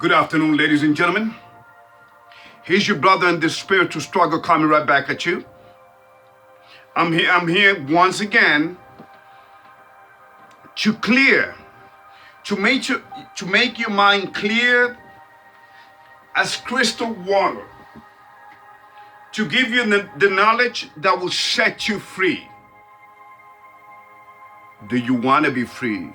Good afternoon, ladies and gentlemen. Here's your brother in this spiritual struggle coming right back at you. I'm here once again to make your mind clear as crystal water, to give you the knowledge that will set you free. Do you want to be free?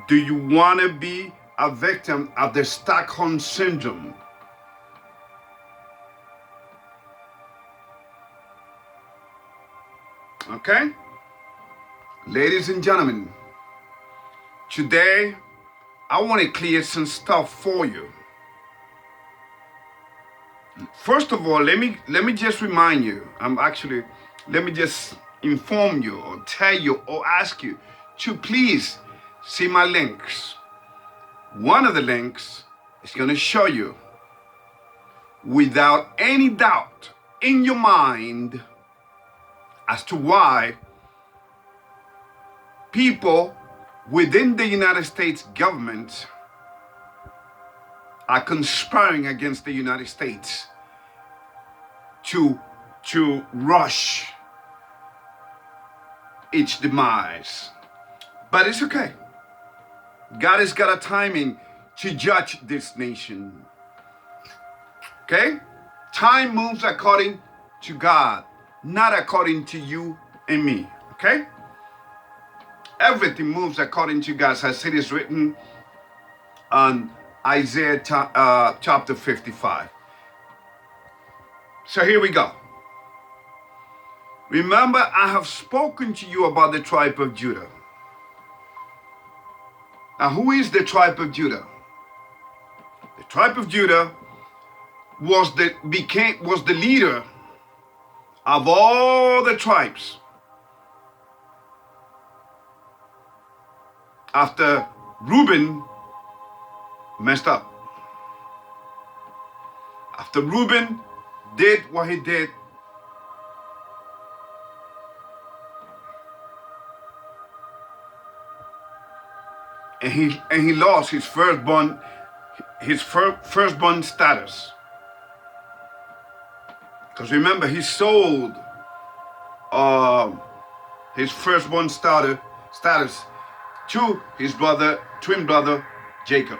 Do you want to be a victim of the Stockholm Syndrome? Okay? Ladies and gentlemen, today I want to clear some stuff for you. First of all, let me just remind you, let me just inform you or tell you or ask you to please see my links. One of the links is going to show you, without any doubt in your mind, as to why people within the United States government are conspiring against the United States to rush its demise. But it's okay. God has got a timing to judge this nation. Okay? Time moves according to God, not according to you and me. Okay? Everything moves according to God, as it is written on Isaiah chapter 55. So here we go. Remember, I have spoken to you about the tribe of Judah. Now, who is the tribe of Judah? The tribe of Judah was the leader of all the tribes after Reuben messed up. After Reuben did what he did, and he lost his firstborn status. Because remember, he sold his firstborn status to his twin brother Jacob.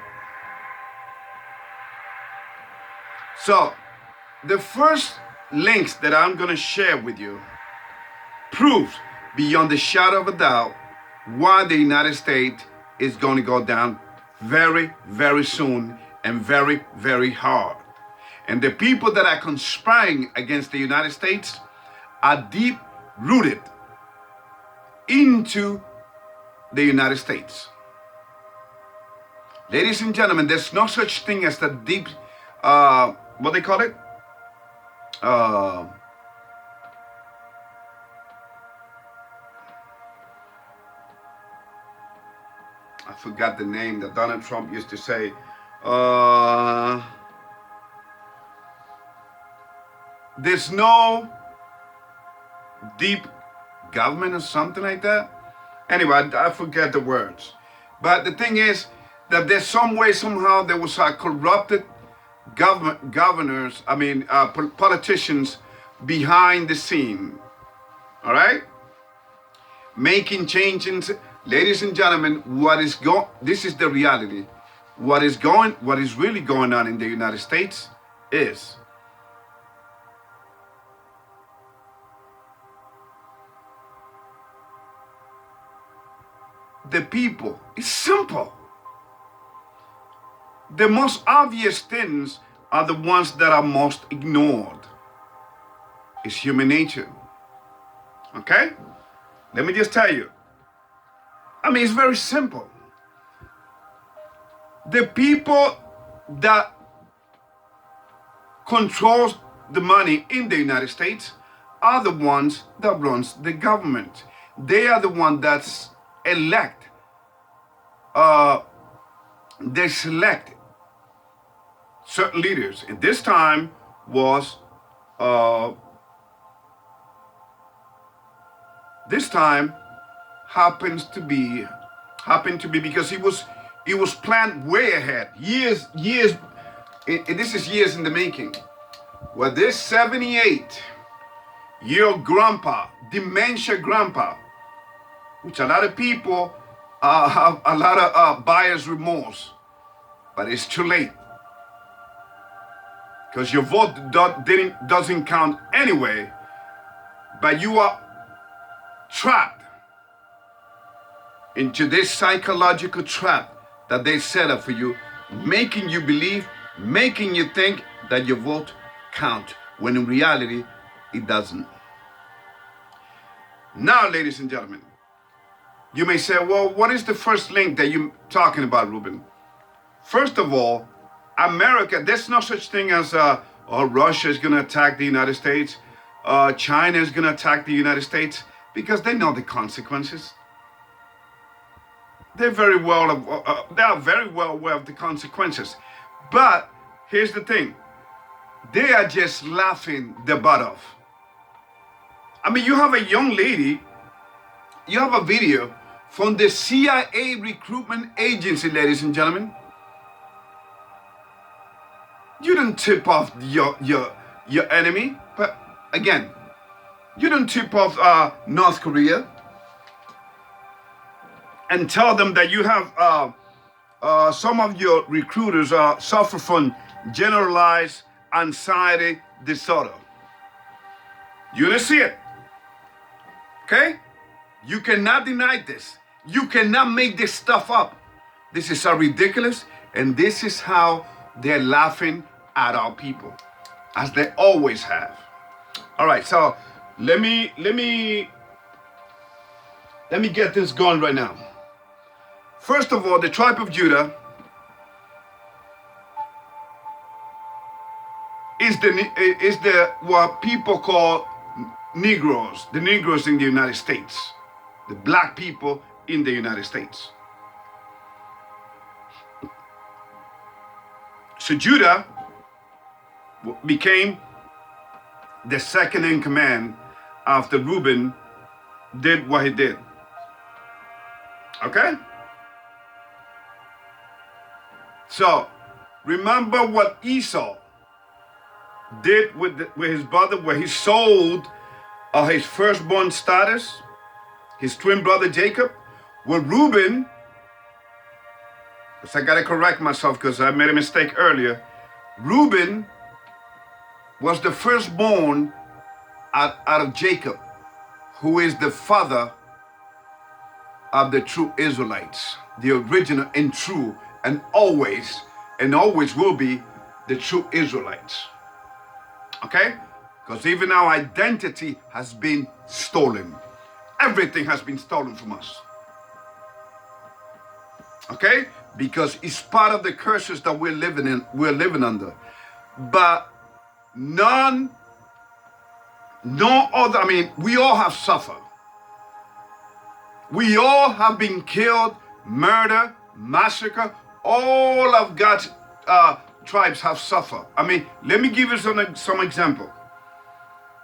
So the first links that I'm going to share with you proves beyond the shadow of a doubt why the United States is going to go down very, very soon and very, very hard. And the people that are conspiring against the United States are deep rooted into the United States. Ladies and gentlemen, there's no such thing as the deep, what they call it? I forgot the name that Donald Trump used to say. There's no deep government or something like that. Anyway, I forget the words. But the thing is that there's some way, somehow, there was a corrupted politicians behind the scene. All right? Making changes. Ladies and gentlemen, this is the reality. What is really going on in the United States is the people. It's simple. The most obvious things are the ones that are most ignored. It's human nature. Okay? Let me just tell you. It's very simple. The people that controls the money in the United States are the ones that runs the government. They are the ones that's elect. They select certain leaders. And this time was this time happened to be because he It was planned way ahead, years. This is years in the making. Well, this 78-year-old grandpa, dementia grandpa, which a lot of people have a lot of buyer's remorse, but it's too late. Because your vote doesn't count anyway, but you are trapped into this psychological trap that they set up for you, making you believe, making you think that your vote counts, when in reality, it doesn't. Now, ladies and gentlemen, you may say, well, what is the first link that you're talking about, Ruben? First of all, America, there's no such thing as Russia is going to attack the United States, China is going to attack the United States, because they know the consequences. They are very well aware of the consequences. But here's the thing. They are just laughing their butt off. I mean, you have a young lady, you have a video from the CIA recruitment agency, ladies and gentlemen. You don't tip off your enemy, but again, you don't tip off North Korea and tell them that you have some of your recruiters suffer from generalized anxiety disorder. You don't see it, okay? You cannot deny this. You cannot make this stuff up. This is so ridiculous, and this is how they're laughing at our people, as they always have. All right, so let me get this going right now. First of all, the tribe of Judah is the what people call Negroes, the Negroes in the United States, the black people in the United States. So Judah became the second in command after Reuben did what he did. Okay? So remember what Esau did with his brother, where he sold his firstborn status, his twin brother Jacob. Well, Reuben, because I gotta correct myself because I made a mistake earlier. Reuben was the firstborn out of Jacob, who is the father of the true Israelites, the original and true, and always will be the true Israelites. Okay? Because even our identity has been stolen. Everything has been stolen from us. Okay? Because it's part of the curses that we're living under. But no other, I mean, we all have suffered. We all have been killed, murdered, massacred. All of God's tribes have suffered. I mean, let me give you some example.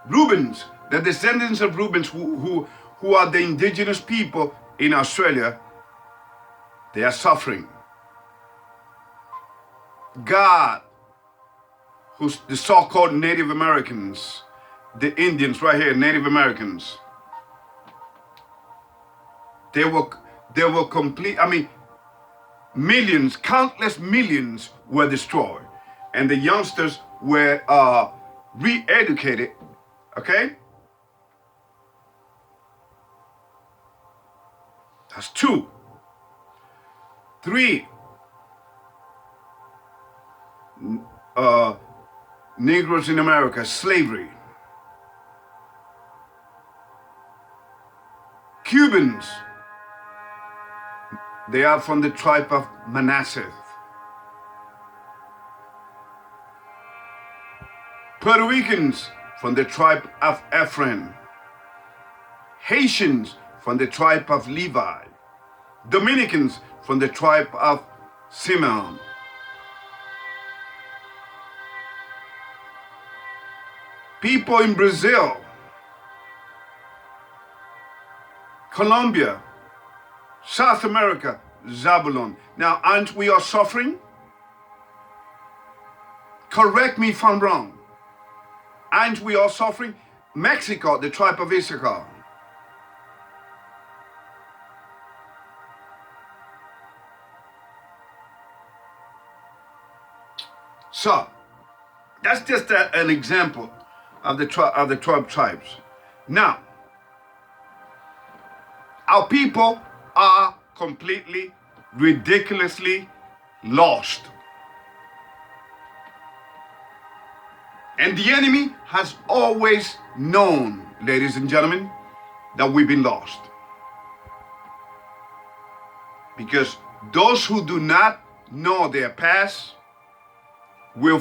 Reubens, the descendants of Reubens, who are the indigenous people in Australia, they are suffering. God, who's the so-called Native Americans, the Indians right here, Native Americans, they were complete, I mean, millions, countless millions were destroyed. And the youngsters were re-educated, okay? That's 2. 3. Negroes in America, slavery. Cubans, they are from the tribe of Manasseh. Puerto Ricans from the tribe of Ephraim. Haitians from the tribe of Levi. Dominicans from the tribe of Simeon. People in Brazil, Colombia, South America, Zabulon. Now, aren't we all suffering? Correct me if I'm wrong. Aren't we all suffering? Mexico, the tribe of Issachar. So, that's just an example of the 12 tribes. Now, our people are completely, ridiculously lost. And the enemy has always known, ladies and gentlemen, that we've been lost. Because those who do not know their past will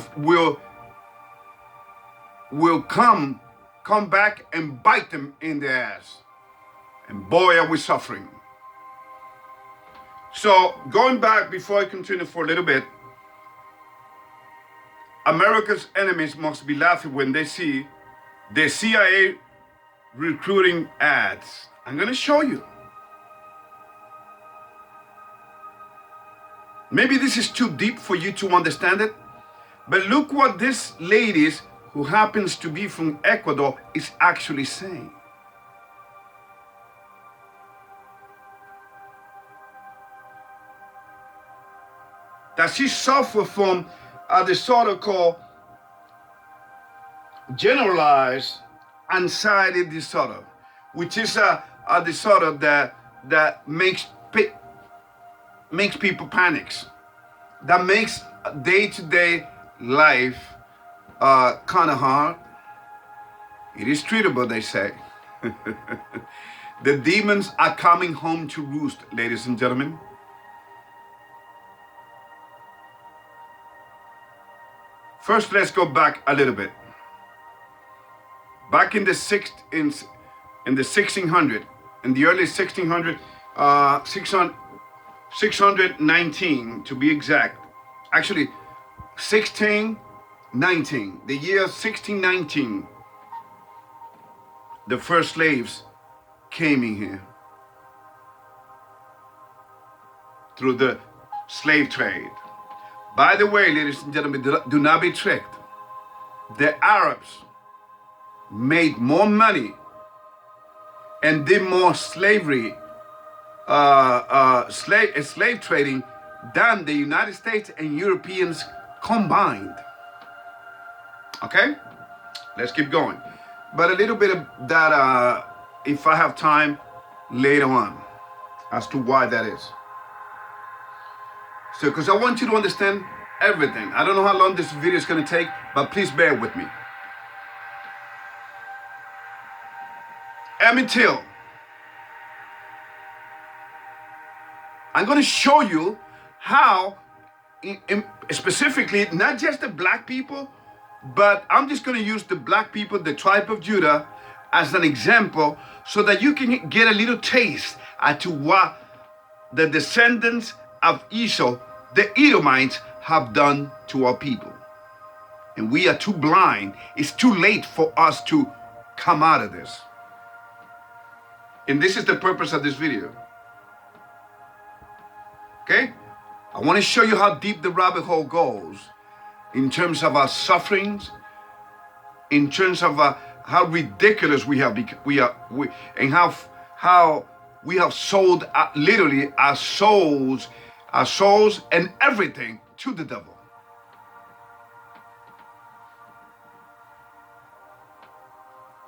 come back and bite them in the ass. And boy, are we suffering. So, going back before I continue for a little bit, America's enemies must be laughing when they see the CIA recruiting ads. I'm going to show you. Maybe this is too deep for you to understand it, but look what this lady, who happens to be from Ecuador, is actually saying. That she suffered from a disorder called generalized anxiety disorder, which is a disorder that makes people panics, that makes day-to-day life kind of hard. It is treatable, they say. The demons are coming home to roost, ladies and gentlemen. First, let's go back a little bit. Back in the 1600, in the early 1600, 619 to be exact. Actually, 1619, the year 1619, the first slaves came in here through the slave trade. By the way, ladies and gentlemen, do not be tricked. The Arabs made more money and did more slavery, slave trading than the United States and Europeans combined. Okay? Let's keep going. But a little bit of that, if I have time later on, as to why that is. So, because I want you to understand everything. I don't know how long this video is going to take, but please bear with me. Emmett Till. I'm going to show you how, specifically, not just the black people, but I'm just going to use the black people, the tribe of Judah, as an example, so that you can get a little taste as to what the descendants of Esau, the Edomites, have done to our people. And we are too blind. It's too late for us to come out of this. And this is the purpose of this video. Okay? I want to show you how deep the rabbit hole goes in terms of our sufferings, in terms of how ridiculous we have and how we have sold literally our souls and everything to the devil.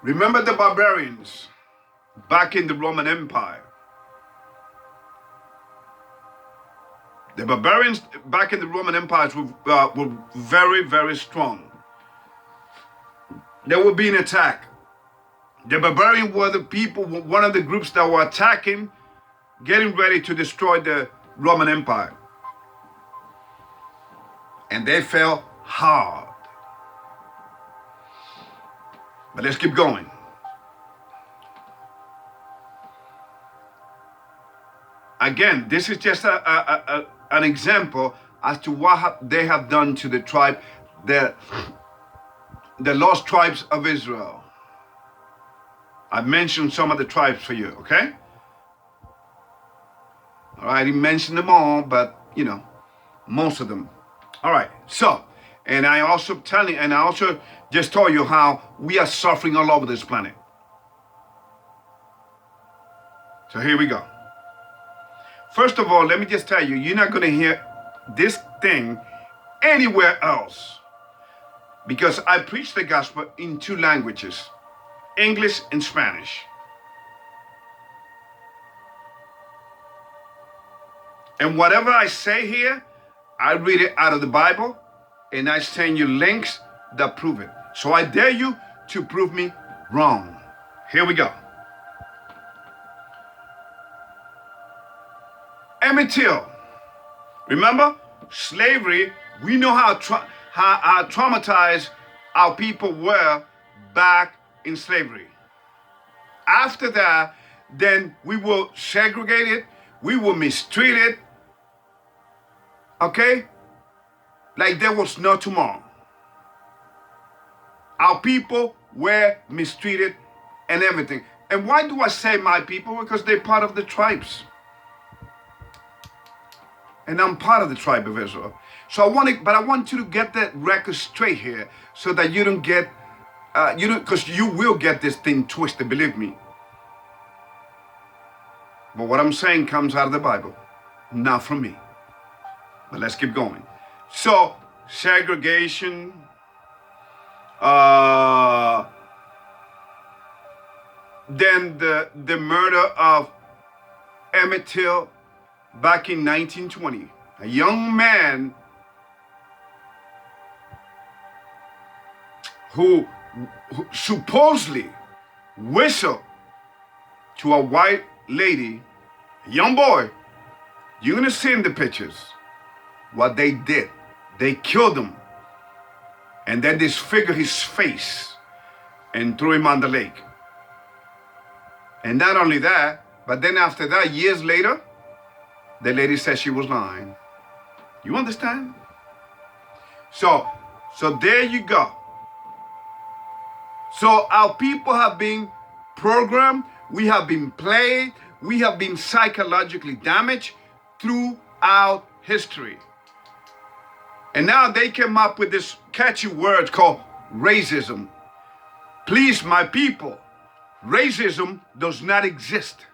Remember the barbarians back in the Roman Empire. The barbarians back in the Roman Empire were very, very strong. They were being attacked. The barbarians were the people, one of the groups that were attacking, getting ready to destroy the Roman Empire. And they fell hard. But let's keep going. Again, this is just an example as to what they have done to the tribe, the lost tribes of Israel. I've mentioned some of the tribes for you, okay? All right, he mentioned them all, but you know, most of them. All right, so, and I also just told you how we are suffering all over this planet. So here we go. First of all, let me just tell you, you're not going to hear this thing anywhere else, because I preach the gospel in 2 languages, English and Spanish. And whatever I say here, I read it out of the Bible, and I send you links that prove it. So I dare you to prove me wrong. Here we go. Emmett Till. Remember? Slavery, we know how traumatized our people were back in slavery. After that, then we were segregated, we were mistreated, okay? Like there was no tomorrow. Our people were mistreated and everything. And why do I say my people? Because they're part of the tribes. And I'm part of the tribe of Israel. So I want you to get that record straight here, so that you don't get, because you will get this thing twisted, believe me. But what I'm saying comes out of the Bible, not from me. But let's keep going. So, segregation, then the murder of Emmett Till back in 1920. A young man who supposedly whistled to a white lady, a young boy. You're gonna see in the pictures what they did. They killed him and then disfigured his face and threw him on the lake. And not only that, but then after that, years later, the lady said she was lying. You understand? So there you go. So our people have been programmed, we have been played, we have been psychologically damaged throughout history. And now they came up with this catchy word called racism. Please, my people, racism does not exist.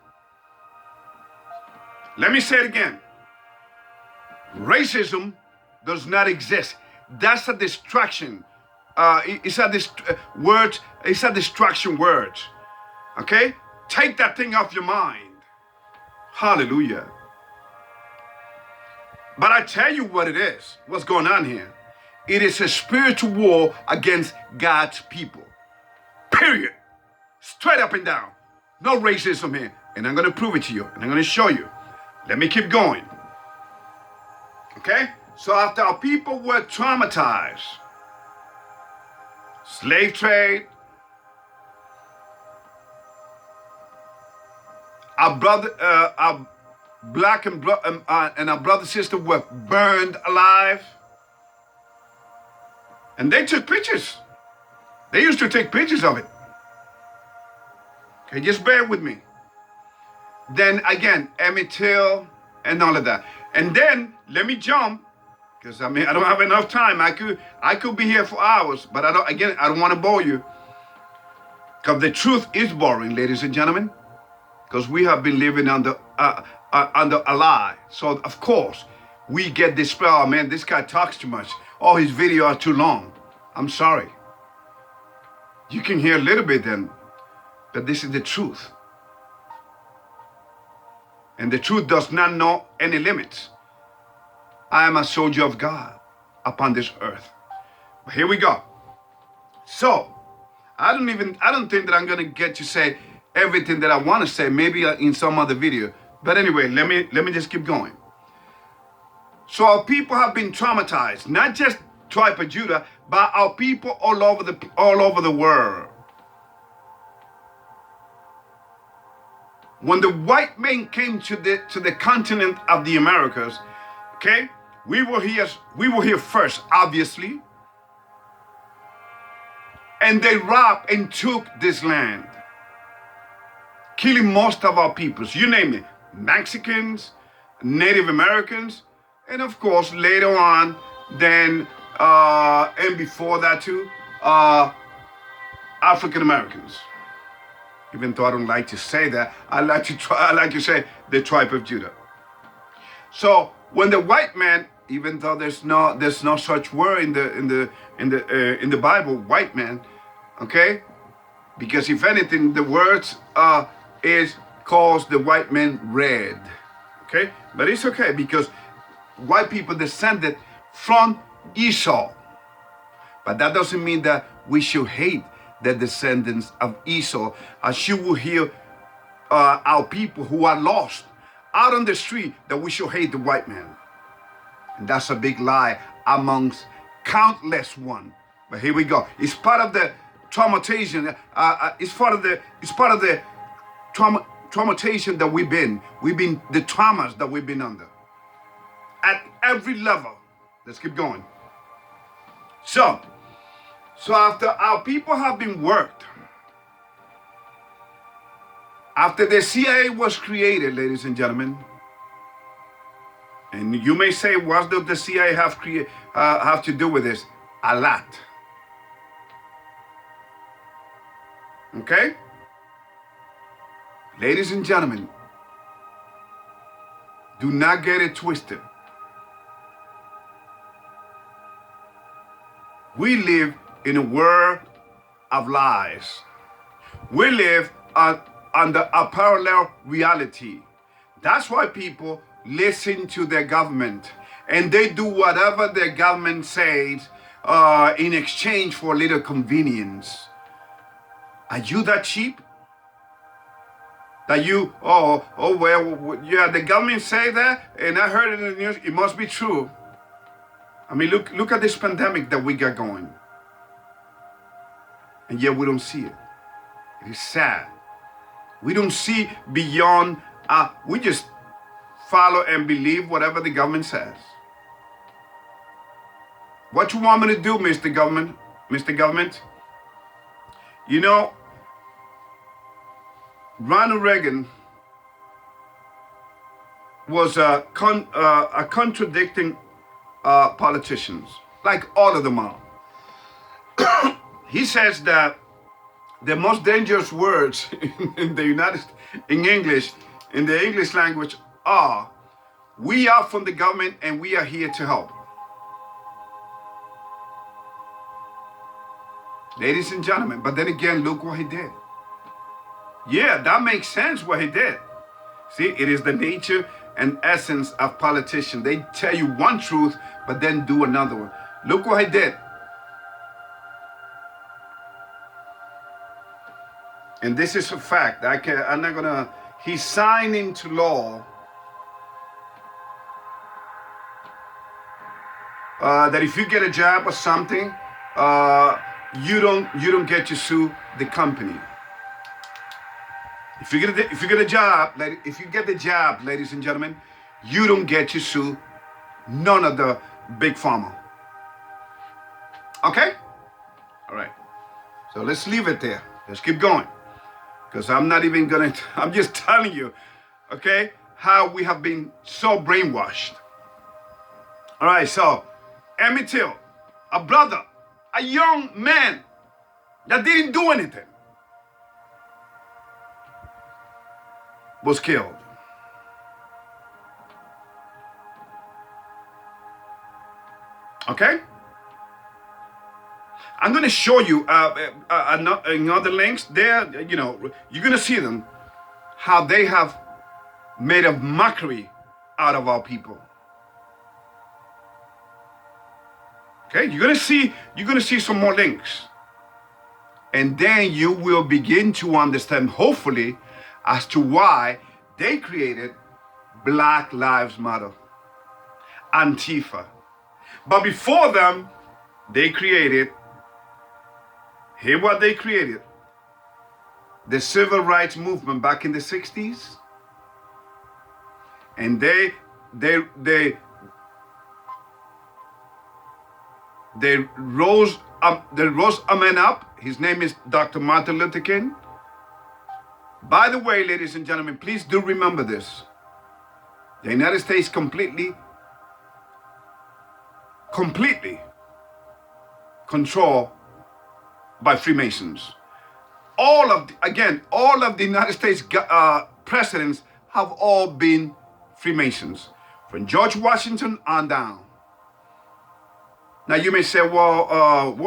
Let me say it again. Racism does not exist. That's a distraction. It's a distraction word. Okay? Take that thing off your mind. Hallelujah. But I tell you what it is, what's going on here. It is a spiritual war against God's people. Period. Straight up and down. No racism here. And I'm going to prove it to you. And I'm going to show you. Let me keep going. Okay? So after our people were traumatized, slave trade, our black and our brother and sister were burned alive. And they took pictures. They used to take pictures of it. Okay, just bear with me. Then again, Emmett Till and all of that. And then let me jump, because I don't have enough time. I could be here for hours, but I don't want to bore you. Because the truth is boring, ladies and gentlemen. Because we have been living under a lie. So of course we get this, oh man, this guy talks too much. Oh, his videos are too long. I'm sorry. You can hear a little bit then, but this is the truth. And the truth does not know any limits. I am a soldier of God upon this earth. But here we go. So, I don't think that I'm gonna get to say everything that I want to say, maybe in some other video. But anyway, let me just keep going. So our people have been traumatized, not just tribe of Judah, but our people all over the world. When the white men came to the continent of the Americas, okay, we were here first, obviously. And they robbed and took this land, killing most of our peoples. You name it, Mexicans, Native Americans, and of course later on, then and before that too, African Americans. Even though I don't like to say that, I like to say the tribe of Judah. So when the white man, even though there's no such word in the Bible, white man, okay, because if anything, the words is calls the white man red, okay, but it's okay because white people descended from Esau, but that doesn't mean that we should hate the descendants of Esau, as you will hear our people who are lost out on the street that we should hate the white man. And that's a big lie amongst countless one. But here we go. It's part of the traumatization. It's part of the traumatization that we've been the traumas that we've been under at every level. Let's keep going. So after our people have been worked, after the CIA was created, ladies and gentlemen, and you may say, what does the CIA have to do with this? A lot. Okay? Ladies and gentlemen, do not get it twisted. We live in a world of lies. We live under a parallel reality. That's why people listen to their government and they do whatever their government says in exchange for a little convenience. Are you that cheap? That you, well, yeah, the government say that, and I heard it in the news, it must be true. I mean, look at this pandemic that we got going. And yet we don't see it. It is sad. We don't see beyond, we just follow and believe whatever the government says. What you want me to do, Mr. Government? Mr. Government? You know, Ronald Reagan was a contradicting politicians, like all of them are. He says that the most dangerous words in the in the English language are, we are from the government and we are here to help. Ladies and gentlemen, but then again, look what he did. Yeah, that makes sense what he did. See, it is the nature and essence of politicians. They tell you one truth, but then do another one. Look what he did. And this is a fact. I'm not gonna, he signed into law that if you get a job or something, you don't get to sue the company. If you get the job, ladies and gentlemen, you don't get to sue none of the big pharma. Okay? All right. So let's leave it there. Let's keep going. Because I'm not even gonna, I'm just telling you, okay, how we have been so brainwashed. All right, so Emmett Till, a brother, a young man that didn't do anything, was killed. Okay? I'm going to show you in other links there, you know, you're going to see them, how they have made a mockery out of our people. Okay, you're going to see some more links. And then you will begin to understand, hopefully, as to why they created Black Lives Matter, Antifa. But before them, they created, hear what they created, the civil rights movement back in the 60s. And they rose a man up. His name is Dr. Martin Luther King. By the way, ladies and gentlemen, please do remember this. The United States completely controlled by Freemasons. All of the United States presidents have all been Freemasons, from George Washington on down. Now you may say, well,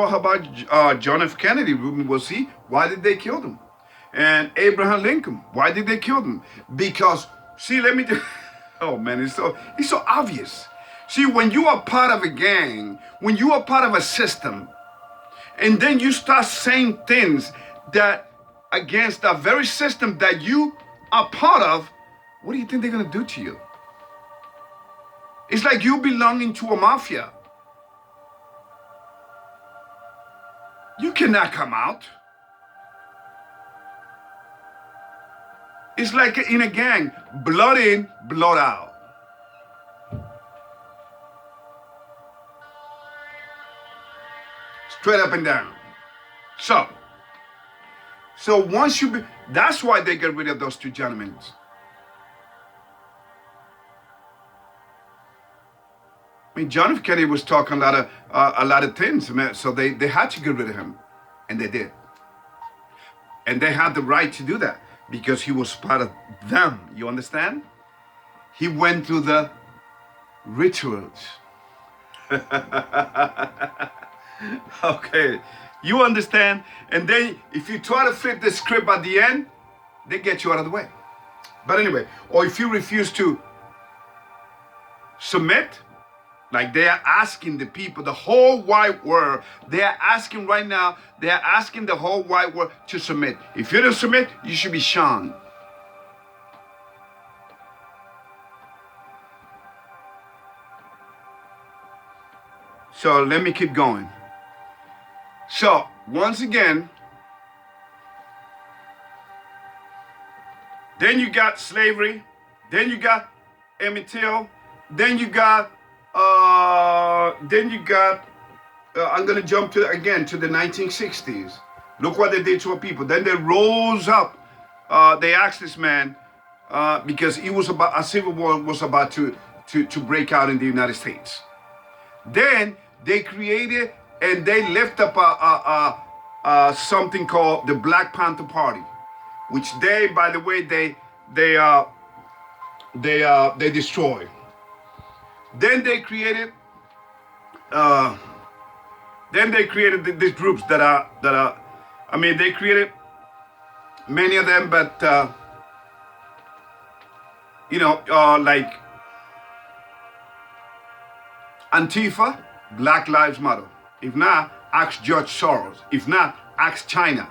how about John F. Kennedy? Was he? Why did they kill him? And Abraham Lincoln, why did they kill him? Because, see, let me oh man, it's so obvious. See, when you are part of a gang, when you are part of a system, and then you start saying things that against the very system that you are part of, what do you think they're gonna do to you? It's like you belonging to a mafia. You cannot come out. It's like in a gang, blood in, blood out. Straight up and down. So once that's why they get rid of those two gentlemen. I mean, John F. Kennedy was talking a lot of things, so they had to get rid of him, and they did. And they had the right to do that because he was part of them. You understand? He went through the rituals. Okay, you understand? And then if you try to flip the script at the end, they get you out of the way. But anyway, or if you refuse to submit, like they are asking the people, the whole wide world, they are asking right now, they are asking the whole wide world to submit. If you don't submit, you should be shunned. So let me keep going. So once again, then you got slavery, then you got Emmett Till, then you got I'm going to jump to the 1960s. Look what they did to our people. Then they rose up. They asked this man because a civil war was about to break out in the United States. Then they created and they lift up something called the Black Panther Party, which they, by the way, they destroyed. Then they created these groups that are I mean, they created many of them, but like Antifa, Black Lives Matter. If not, ask George Soros. If not, ask China.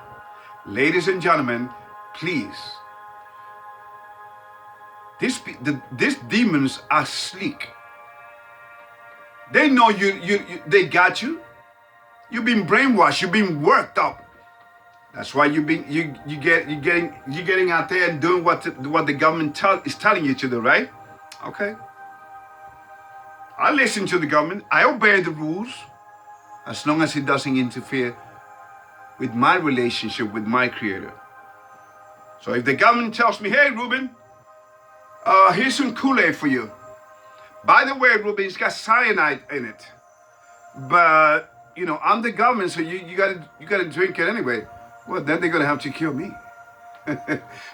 Ladies and gentlemen, please. These demons are sleek. They know they got you. You've been brainwashed. You've been worked up. That's why you're getting out there and doing what the government is telling you to do, right? Okay. I listen to the government. I obey the rules, as long as it doesn't interfere with my relationship with my Creator. So if the government tells me, "Hey, Ruben, here's some Kool-Aid for you. By the way, Ruben, it's got cyanide in it. But, I'm the government, so you gotta drink it anyway." Well, then they're gonna have to kill me.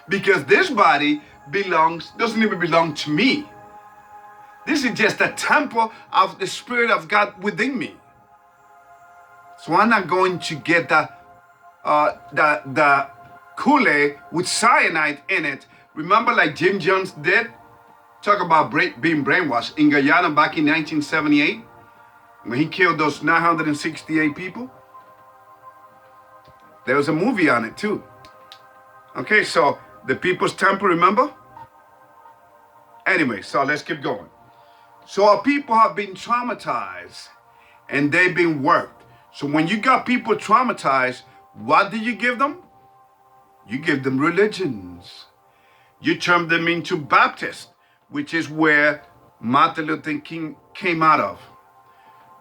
Because this body doesn't even belong to me. This is just a temple of the Spirit of God within me. So I'm not going to get the Kool-Aid with cyanide in it. Remember, like Jim Jones did? Talk about being brainwashed. In Guyana back in 1978, when he killed those 968 people. There was a movie on it too. Okay, so the People's Temple, remember? Anyway, so let's keep going. So our people have been traumatized and they've been worked. So when you got people traumatized, what do you give them? You give them religions. You turn them into Baptists, which is where Martin Luther King came out of.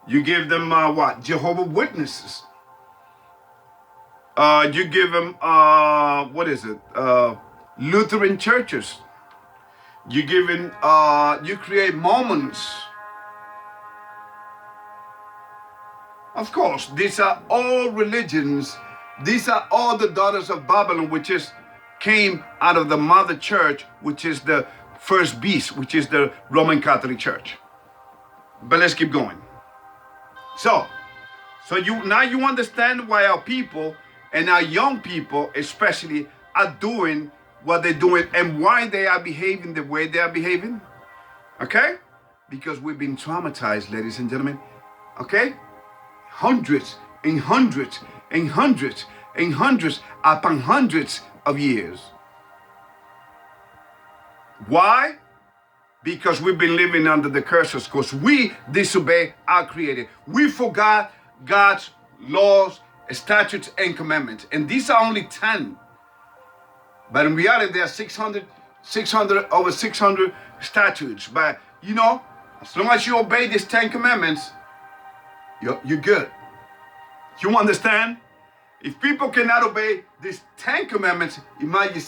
You give them Jehovah's Witnesses. You give them Lutheran churches. You create moments. Of course, these are all religions. These are all the daughters of Babylon, which came out of the mother church, which is the first beast, which is the Roman Catholic Church. But let's keep going. So now you understand why our people and our young people especially are doing what they're doing and why they are behaving the way they are behaving. Okay? Because we've been traumatized, ladies and gentlemen. Okay? Hundreds and hundreds and hundreds and hundreds upon hundreds of years. Why? Because we've been living under the curses, because we disobey our Creator. We forgot God's laws, statutes, and commandments. And these are only 10. But in reality, there are over 600 statutes. But you know, as long as you obey these 10 commandments, you're good. You understand? If people cannot obey these 10 commandments, it might be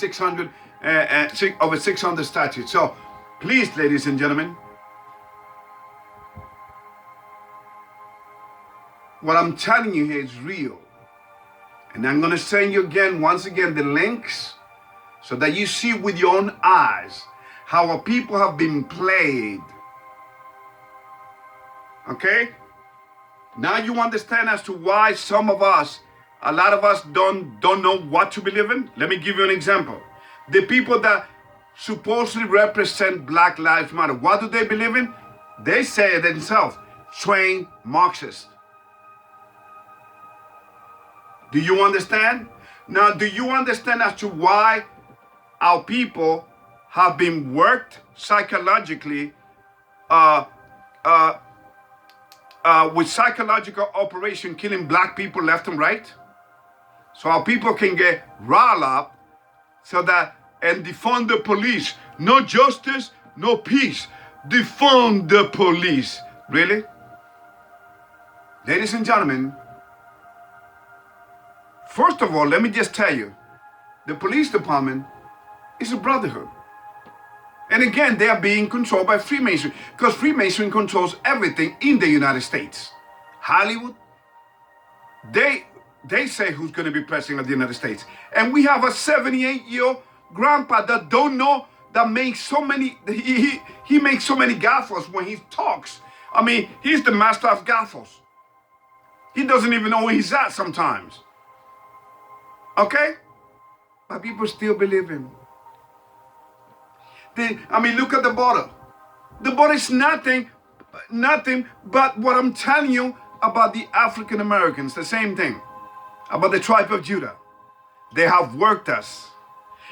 over 600 statutes. So please, ladies and gentlemen, what I'm telling you here is real. And I'm going to send you once again, the links so that you see with your own eyes how our people have been played. Okay? Now you understand as to why a lot of us don't know what to believe in. Let me give you an example. The people that supposedly represent Black Lives Matter, what do they believe in? They say themselves, trained Marxists. Do you understand? Now, do you understand as to why our people have been worked psychologically with psychological operation killing black people left and right? So our people can get riled up and defund the police. No justice, no peace. Defund the police. Really? Ladies and gentlemen, first of all, let me just tell you, the police department is a brotherhood. And again, they are being controlled by Freemason, because Freemason controls everything in the United States. Hollywood, they say who's going to be president of the United States. And we have a 78-year-old grandpa that don't know, that makes so many, he makes so many gaffles when he talks. I mean, he's the master of gaffles. He doesn't even know where he's at sometimes. Okay? But people still believe him. Look at the border. The border is nothing but what I'm telling you about the African Americans, the same thing. About the tribe of Judah. They have worked us.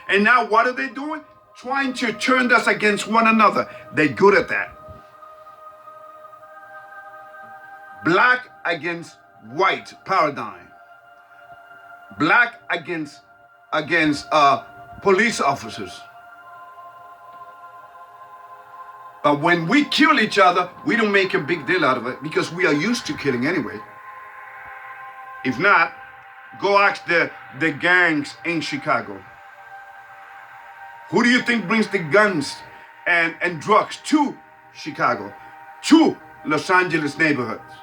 And now what are they doing? Trying to turn us against one another. They're good at that. Black against white paradigm. Black against police officers. But when we kill each other, we don't make a big deal out of it because we are used to killing anyway. If not, go ask the gangs in Chicago. Who do you think brings the guns and drugs to Chicago, to Los Angeles neighborhoods?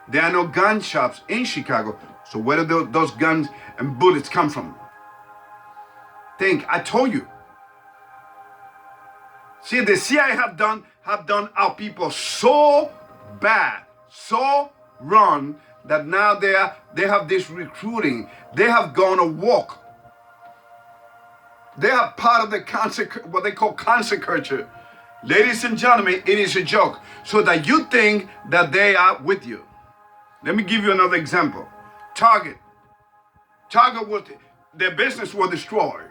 There are no gun shops in Chicago. So where do those guns and bullets come from? Think, I told you. See, the CIA have done our people so bad, so wrong, that now they have this recruiting. They have gone to walk. They are part of the what they call cancer culture. Ladies and gentlemen, it is a joke. So that you think that they are with you. Let me give you another example. Target their business was destroyed.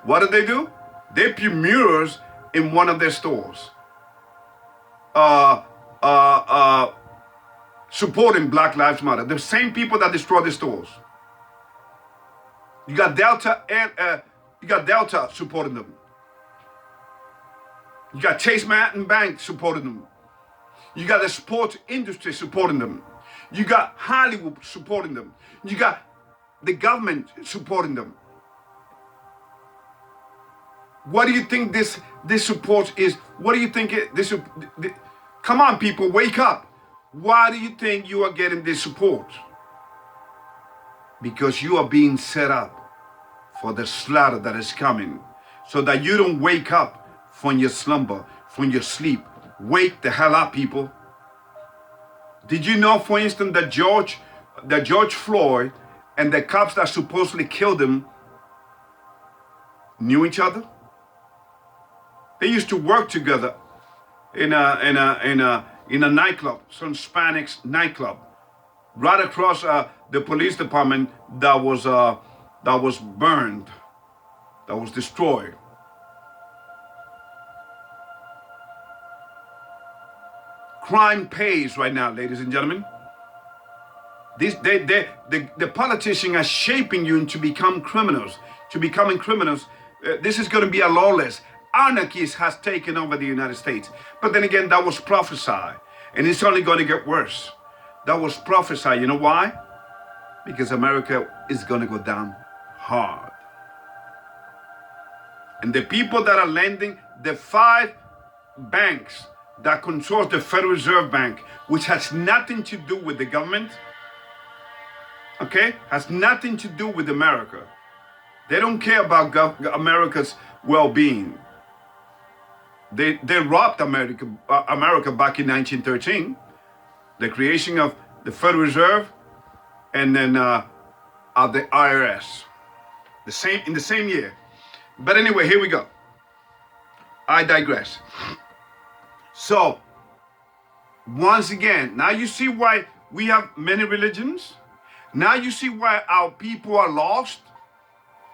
What did they do? They put mirrors in one of their stores, supporting Black Lives Matter. The same people that destroyed the stores. You got Delta supporting them. You got Chase Manhattan Bank supporting them. You got the sports industry supporting them. You got Hollywood supporting them. You got the government supporting them. What do you think this support is? What do you think come on, people, wake up. Why do you think you are getting this support? Because you are being set up for the slaughter that is coming, so that you don't wake up from your slumber, from your sleep. Wake the hell up, people. Did you know, for instance, that George Floyd and the cops that supposedly killed him knew each other? They used to work together in a nightclub, some Spanish nightclub, right across the police department that was burned, that was destroyed. Crime pays right now, ladies and gentlemen. The politicians are shaping you into becoming criminals. This is going to be a lawless. Anarchy has taken over the United States. But then again, that was prophesied. And it's only going to get worse. That was prophesied. You know why? Because America is going to go down hard. And the people that are lending, the 5 banks that controls the Federal Reserve Bank, which has nothing to do with the government, okay, has nothing to do with America. They don't care about America's well-being. They robbed America back in 1913, the creation of the Federal Reserve, and then of the IRS, in the same year. But anyway, here we go. I digress. So, once again, now you see why we have many religions. Now you see why our people are lost.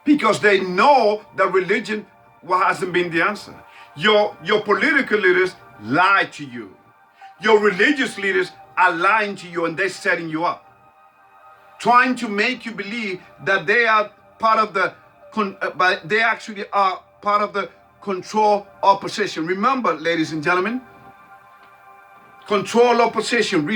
Because they know that religion hasn't been the answer. Your political leaders lie to you. Your religious leaders are lying to you, and they're setting you up, trying to make you believe that they are part of but they actually are part of the control opposition. Remember, ladies and gentlemen, control opposition.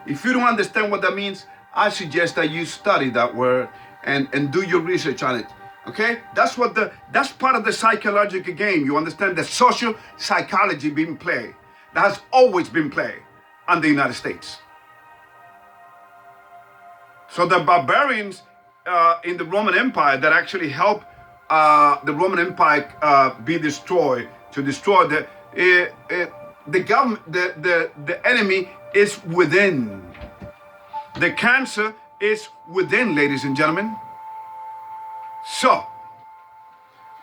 If you don't understand what that means, I suggest that you study that word and do your research on it. Okay, that's part of the psychological game. You understand the social psychology being played. That has always been played on the United States. So the barbarians in the Roman Empire that actually helped the Roman Empire be destroyed, to destroy the government, the enemy is within. The cancer is within, ladies and gentlemen. So,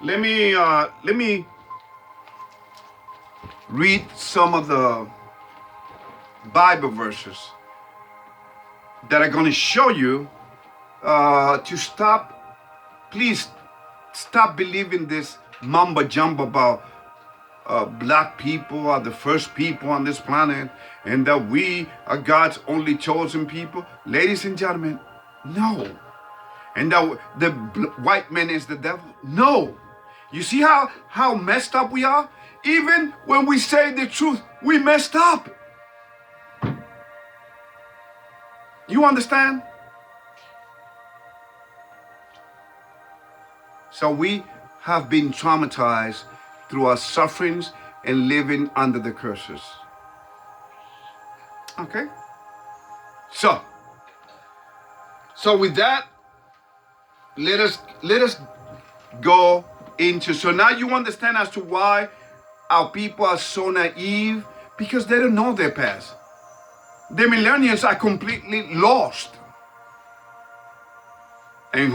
let me read some of the Bible verses that are going to show you please stop believing this mumbo jumbo about black people are the first people on this planet and that we are God's only chosen people. Ladies and gentlemen, no. And that the white man is the devil? No. You see how messed up we are? Even when we say the truth, we messed up. You understand? So we have been traumatized through our sufferings and living under the curses. Okay? So with that, let us go into, so now you understand as to why our people are so naive, because they don't know their past. The millennials are completely lost. And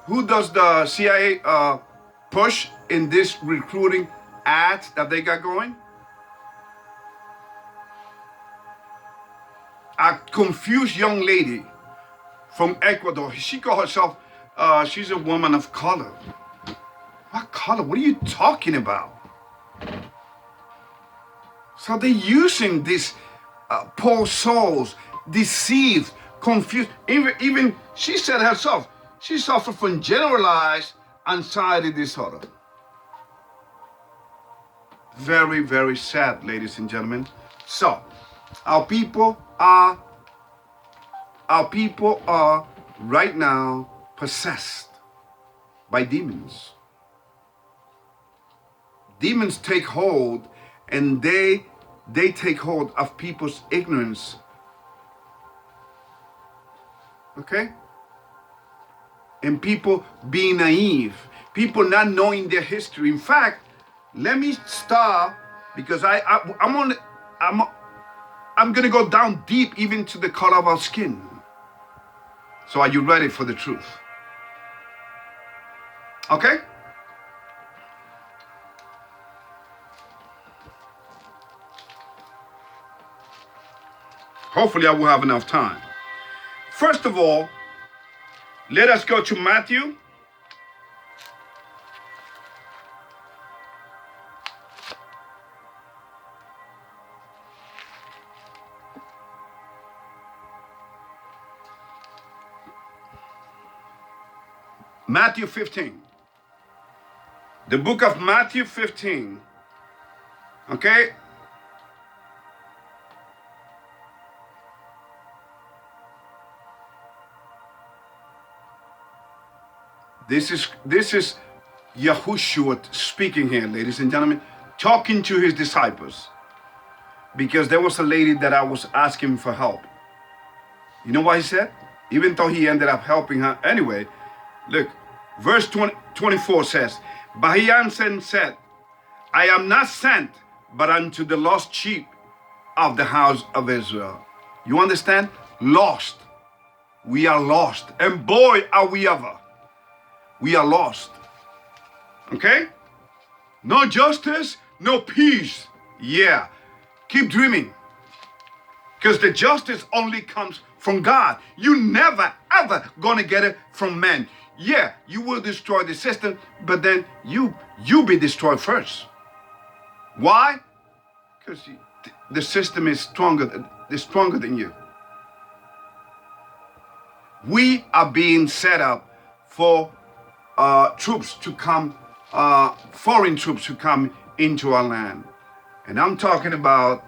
who does the CIA push in this recruiting ads that they got going? A confused young lady from Ecuador. She called herself, she's a woman of color. What color? What are you talking about? So they're using these poor souls, deceived, confused. Even she said herself, she suffered from generalized anxiety disorder. Very, very sad, ladies and gentlemen. So, our people are right now possessed by demons. Demons take hold, and they take hold of people's ignorance. Okay? And people being naive, people not knowing their history. In fact, let me start, because I'm gonna go down deep even to the color of our skin. So are you ready for the truth? Okay? Hopefully I will have enough time. First of all, let us go to Matthew. Matthew 15. The book of Matthew 15. Okay? This is Yahushua speaking here, ladies and gentlemen, talking to his disciples. Because there was a lady that I was asking for help. You know what he said? Even though he ended up helping her anyway. Look, verse 24 says, but he answered and said, I am not sent but unto the lost sheep of the house of Israel. You understand? Lost. We are lost. And boy, are we ever. We are lost. Okay? No justice, no peace. Yeah. Keep dreaming. Because the justice only comes from God. You never, ever gonna get it from men. Yeah, you will destroy the system, but then you be destroyed first. Why? Because the system is stronger than you. We are being set up for troops to come, foreign troops to come into our land. And I'm talking about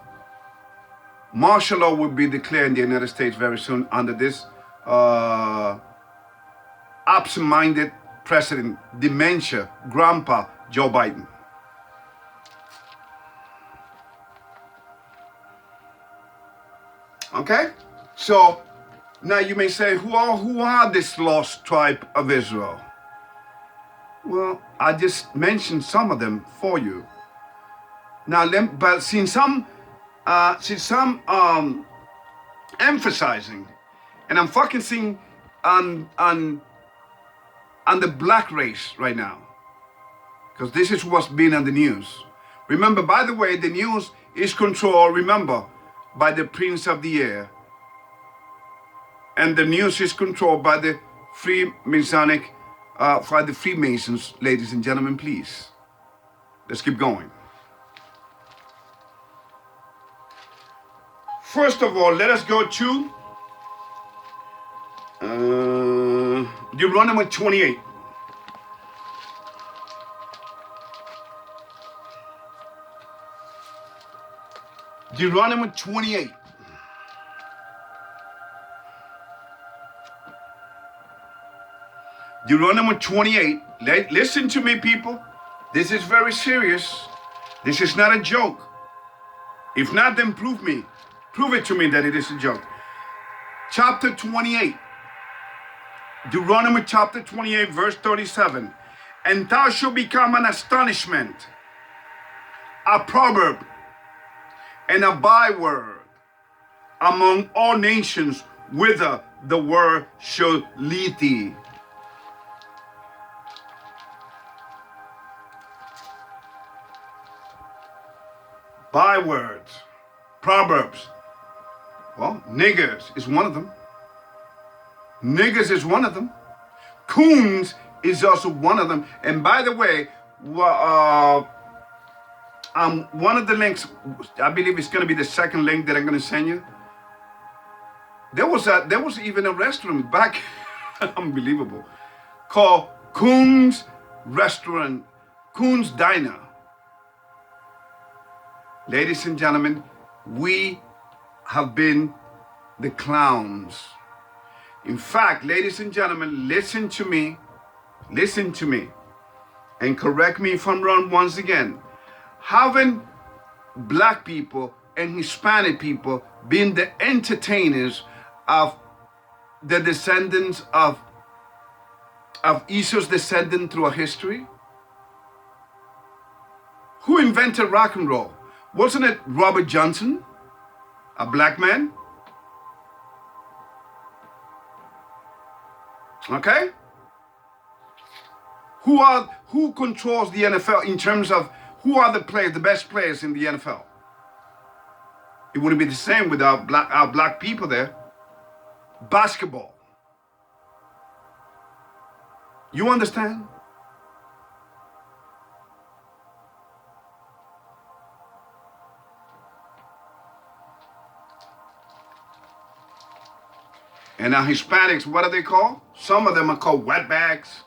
martial law will be declared in the United States very soon under this absent-minded president, dementia, grandpa, Joe Biden. Okay? So now you may say, who are this lost tribe of Israel? Well, I just mentioned some of them for you. Now, but since I'm emphasizing, and I'm focusing on the black race right now, because this is what's been on the news. Remember, by the way, the news is controlled, remember, by the Prince of the Air. And the news is controlled by the Freemasonic, by the Freemasons, ladies and gentlemen, please. Let's keep going. First of all, let us go to Deuteronomy 28. Deuteronomy 28. Deuteronomy 28. Listen to me, people. This is very serious. This is not a joke. If not, then prove it to me that it is a joke. Chapter 28. Deuteronomy chapter 28, verse 37. And thou shalt become an astonishment, a proverb, and a byword among all nations, whither the word shall lead thee. Bywords, proverbs. Well, niggers is one of them. Niggers is one of them. Coons is also one of them. And by the way, one of the links, I believe it's going to be the second link that I'm going to send you. There was even a restaurant back, unbelievable, called Coons Restaurant, Coons Diner. Ladies and gentlemen, we have been the clowns. In fact, ladies and gentlemen, listen to me, and correct me if I'm wrong once again. having black people and Hispanic people being the entertainers of the descendants of Esau's descendant through a history? Who invented rock and roll? Wasn't it Robert Johnson, a black man? Okay? Who controls the NFL in terms of who are the players, the best players in the NFL? It wouldn't be the same without our black people there. Basketball. You understand? And now Hispanics, what are they called? Some of them are called wetbacks.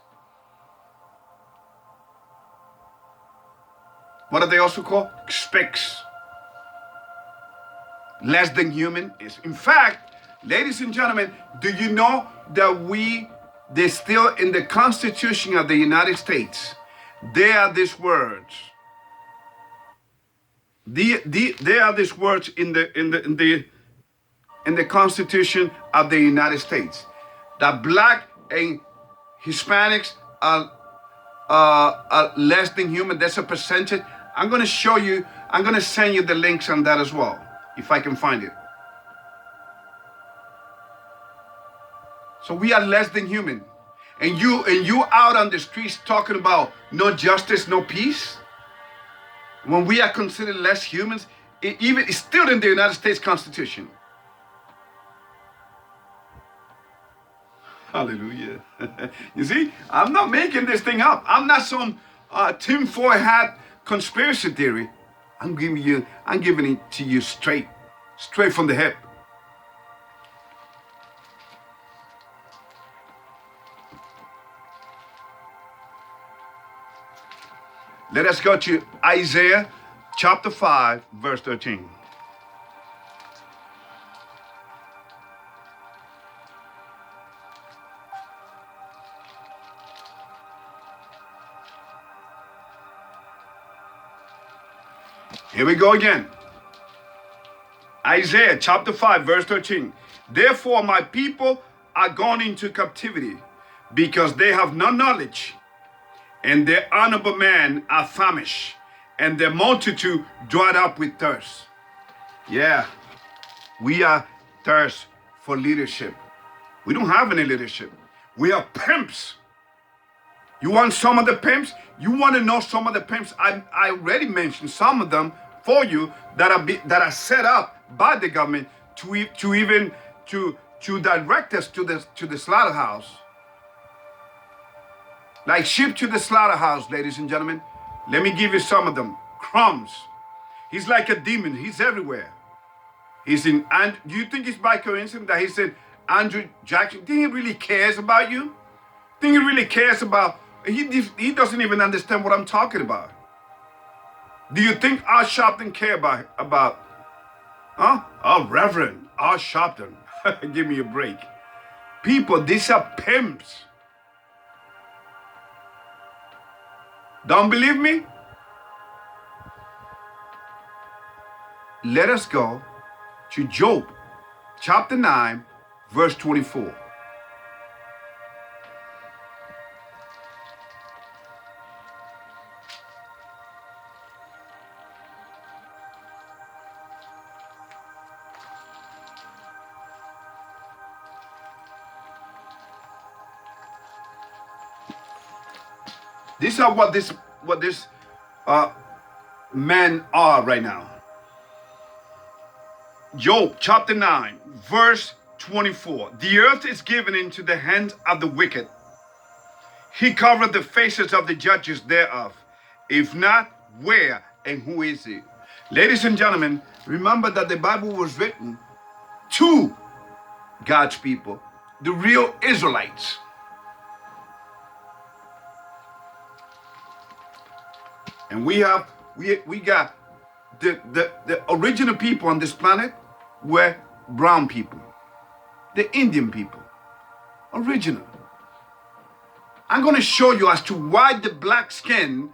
What are they also called? Spicks. Less than human. In fact, ladies and gentlemen, do you know that they're still in the Constitution of the United States, there are these words. There are these words in the Constitution of the United States that black and Hispanics are less than human. There's a percentage. I'm going to show you. I'm going to send you the links on that as well, if I can find it. So we are less than human, and you out on the streets talking about no justice, no peace. When we are considered less humans, it's still in the United States Constitution. Hallelujah. You see, I'm not making this thing up. I'm not some tinfoil hat conspiracy theory. I'm giving it to you straight from the hip. Let us go to Isaiah chapter 5, verse 13. Here we go again. Isaiah chapter 5, verse 13. Therefore my people are gone into captivity, because they have no knowledge, and their honorable men are famished, and their multitude dried up with thirst. Yeah, we are thirst for leadership. We don't have any leadership. We are pimps. You want some of the pimps? You want to know some of the pimps? I already mentioned some of them for you that are set up by the government to direct us to the slaughterhouse. Like sheep to the slaughterhouse, ladies and gentlemen. Let me give you some of them. Crumbs. He's like a demon. He's everywhere. He's in. And do you think it's by coincidence that he said Andrew Jackson? Think he really cares about you? Think he really cares about? He doesn't even understand what I'm talking about. Do you think R. Sharpton care about? Huh? Oh, Reverend R. Sharpton. Give me a break. People, these are pimps. Don't believe me? Let us go to Job chapter 9, verse 24. These are what this men are right now. Job chapter 9, verse 24. The earth is given into the hands of the wicked. He covered the faces of the judges thereof. If not, where and who is he? Ladies and gentlemen, remember that the Bible was written to God's people, the real Israelites. And we got the original people on this planet were brown people, the Indian people, original. I'm going to show you as to why the black skin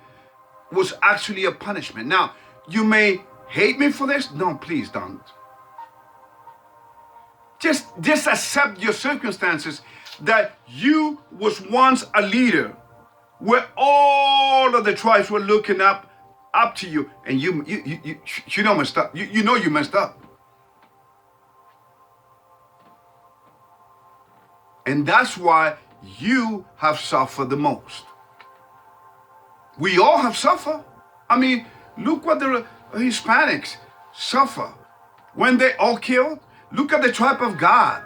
was actually a punishment. Now, you may hate me for this. No, please don't. Just accept your circumstances, that you was once a leader where all of the tribes were looking up to you, and you know messed up. You know you messed up. And that's why you have suffered the most. We all have suffered. I mean, look what the Hispanics suffer when they all killed. Look at the tribe of God,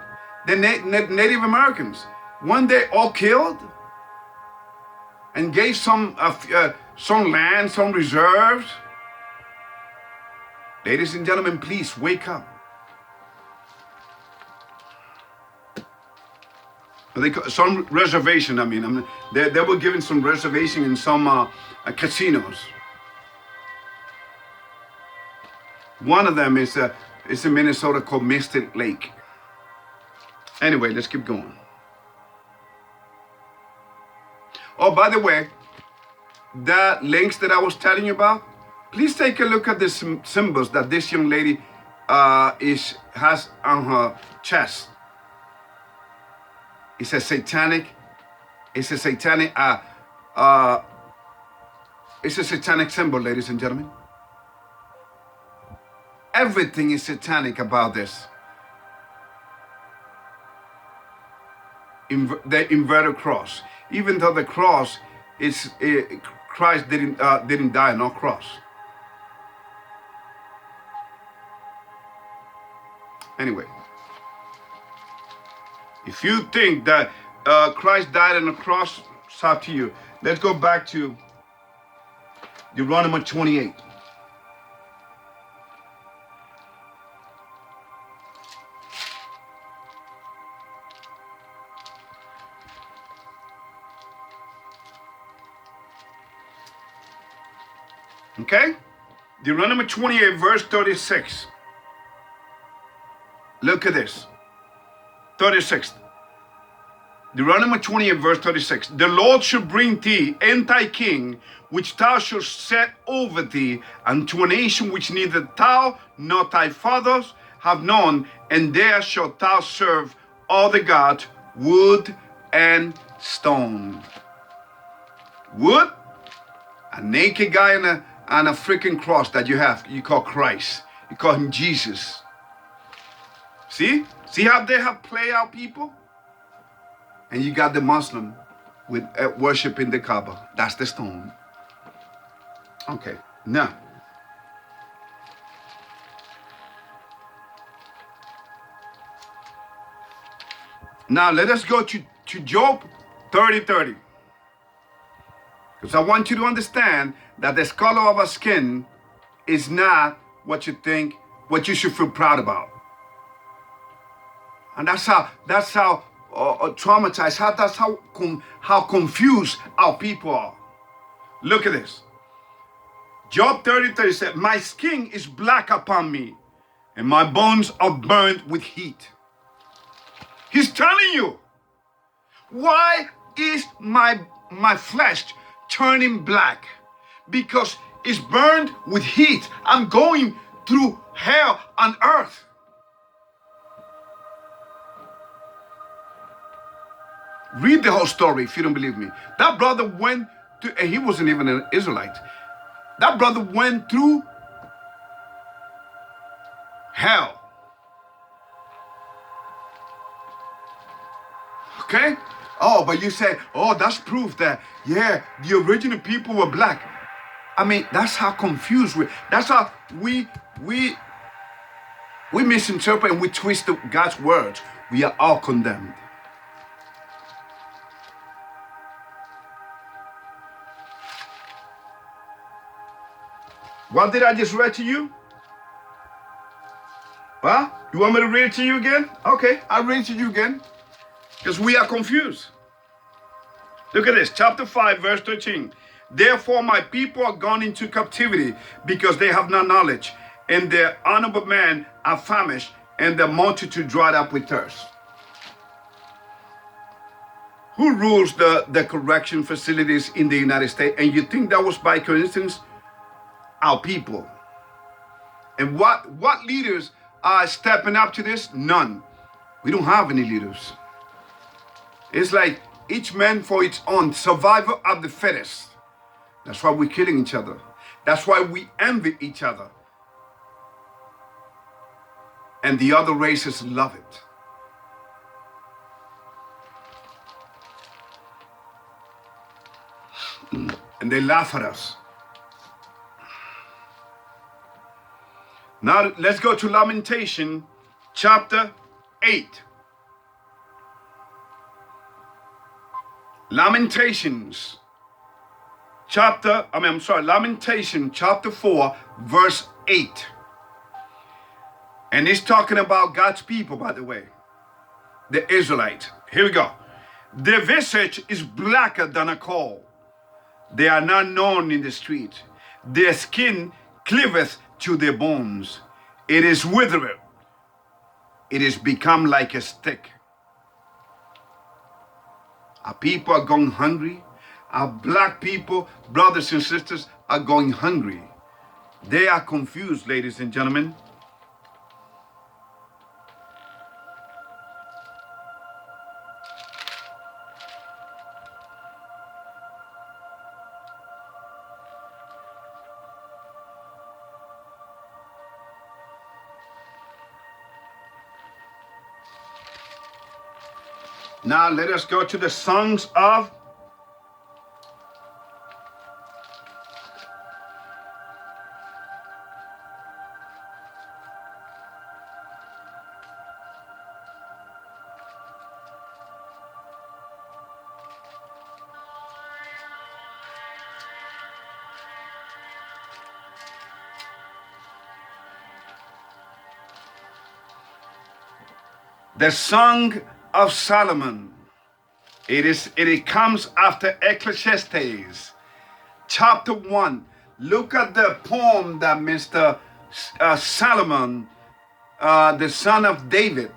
the Native Americans, when they all killed and gave some land, some reserves. Ladies and gentlemen, please wake up. Some reservation, they were given some reservation in some casinos. One of them is in Minnesota called Mystic Lake. Anyway, let's keep going. Oh, by the way, the links that I was telling you about, please take a look at the symbols that this young lady has on her chest. It's a satanic symbol, ladies and gentlemen. Everything is satanic about this. The inverted cross. Even though the cross is, Christ didn't die on no cross. Anyway. If you think that Christ died on the cross, it's up to you. Let's go back to Deuteronomy 28. Okay? Deuteronomy 28, verse 36. Look at this. 36. Deuteronomy 28, verse 36. The Lord shall bring thee and thy king, which thou shalt set over thee, unto a nation which neither thou nor thy fathers have known, and there shalt thou serve all the gods, wood and stone. Wood, a naked guy on a freaking cross that you call Christ. You call him Jesus. See how they have played out people? And you got the Muslim with worshiping the Kaaba. That's the stone. Okay, now. Now let us go to Job 30:30. Because I want you to understand that the color of our skin is not what you think, what you should feel proud about. And that's how traumatized, how confused our people are. Look at this. Job 30:30 said, my skin is black upon me, and my bones are burned with heat. He's telling you, why is my flesh turning black? Because it's burned with heat. I'm going through hell on earth. Read the whole story if you don't believe me. That brother went to, and he wasn't even an Israelite. That brother went through hell. Okay? Oh, but you say, oh, that's proof that, yeah, the original people were black. I mean, that's how confused that's how we misinterpret and we twist God's words. We are all condemned. What did I just read to you? Huh? You want me to read it to you again? Okay, I'll read it to you again. Because we are confused. Look at this, chapter 5, verse 13. Therefore my people are gone into captivity, because they have no knowledge, and their honorable men are famished, and their multitude dried up with thirst. Who rules the correction facilities in the United States? And you think that was by coincidence? Our people. And what leaders are stepping up to this? None. We don't have any leaders. It's like each man for its own, survival of the fittest. That's why we're killing each other. That's why we envy each other. And the other races love it. And they laugh at us. Now let's go to Lamentation chapter 8. Lamentation chapter 4, verse 8. And it's talking about God's people, by the way, the Israelites. Here we go. Their visage is blacker than a coal. They are not known in the street. Their skin cleaveth to their bones. It is withered. It is become like a stick. Our people are going hungry. Our black people, brothers and sisters, are going hungry. They are confused, ladies and gentlemen. Now let us go to the songs of the Song of Solomon. It comes after Ecclesiastes, chapter 1. Look at the poem that Mr. Solomon, the son of David,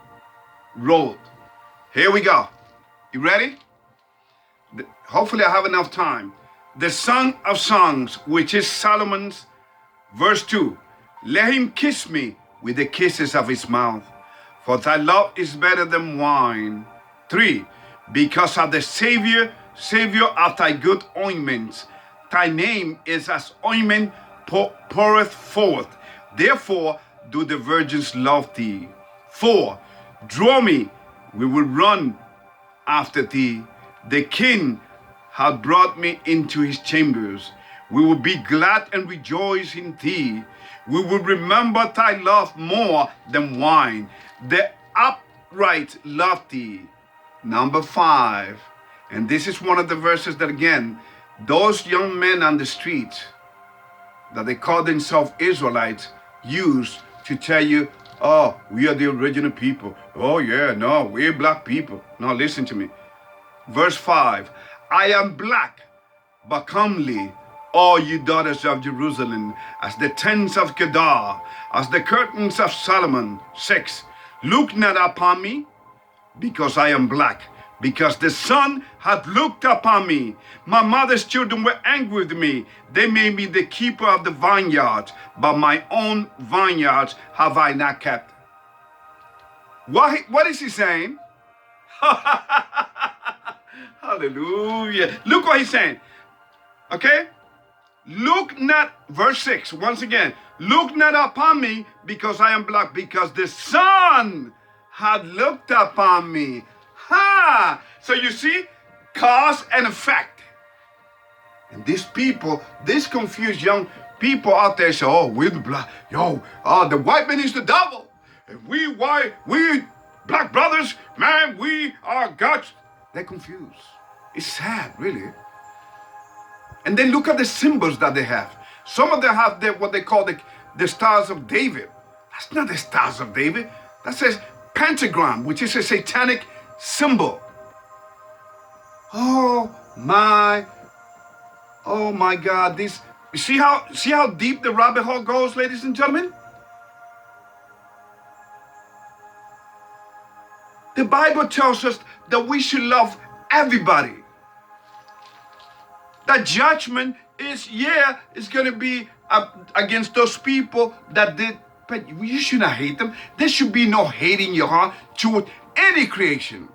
wrote. Here we go. You ready? Hopefully I have enough time. The Song of Songs, which is Solomon's, verse 2. Let him kiss me with the kisses of his mouth, for thy love is better than wine. 3. Because of the Savior of thy good ointments, thy name is as ointment poureth forth. Therefore do the virgins love thee. 4. Draw me, we will run after thee. The King hath brought me into his chambers. We will be glad and rejoice in thee. We will remember thy love more than wine. The upright love thee. Number 5, and this is one of the verses that, again, those young men on the street that they call themselves Israelites use to tell you, oh, we are the original people. Oh yeah, no, we're black people. No, listen to me. Verse 5, I am black, but comely, all you daughters of Jerusalem, as the tents of Kedar, as the curtains of Solomon. 6, look not upon me, because I am black, because the sun hath looked upon me. My mother's children were angry with me. They made me the keeper of the vineyards, but my own vineyards have I not kept. What is he saying? Hallelujah. Look what he's saying. Okay? Look not, verse 6, once again, look not upon me because I am black, because the sun had looked upon me. Ha! So you see, cause and effect. And these people, these confused young people out there say, oh, we're the black, the white man is the devil. And we black brothers, man, we are God's. They're confused. It's sad, really. And then look at the symbols that they have. Some of them have what they call the Stars of David. That's not the Stars of David. That says pentagram, which is a satanic symbol. Oh my God! This, see how deep the rabbit hole goes, ladies and gentlemen. The Bible tells us that we should love everybody. That judgment is, yeah, it's going to be against those people that did, but you should not hate them. There should be no hate in your heart toward any creation.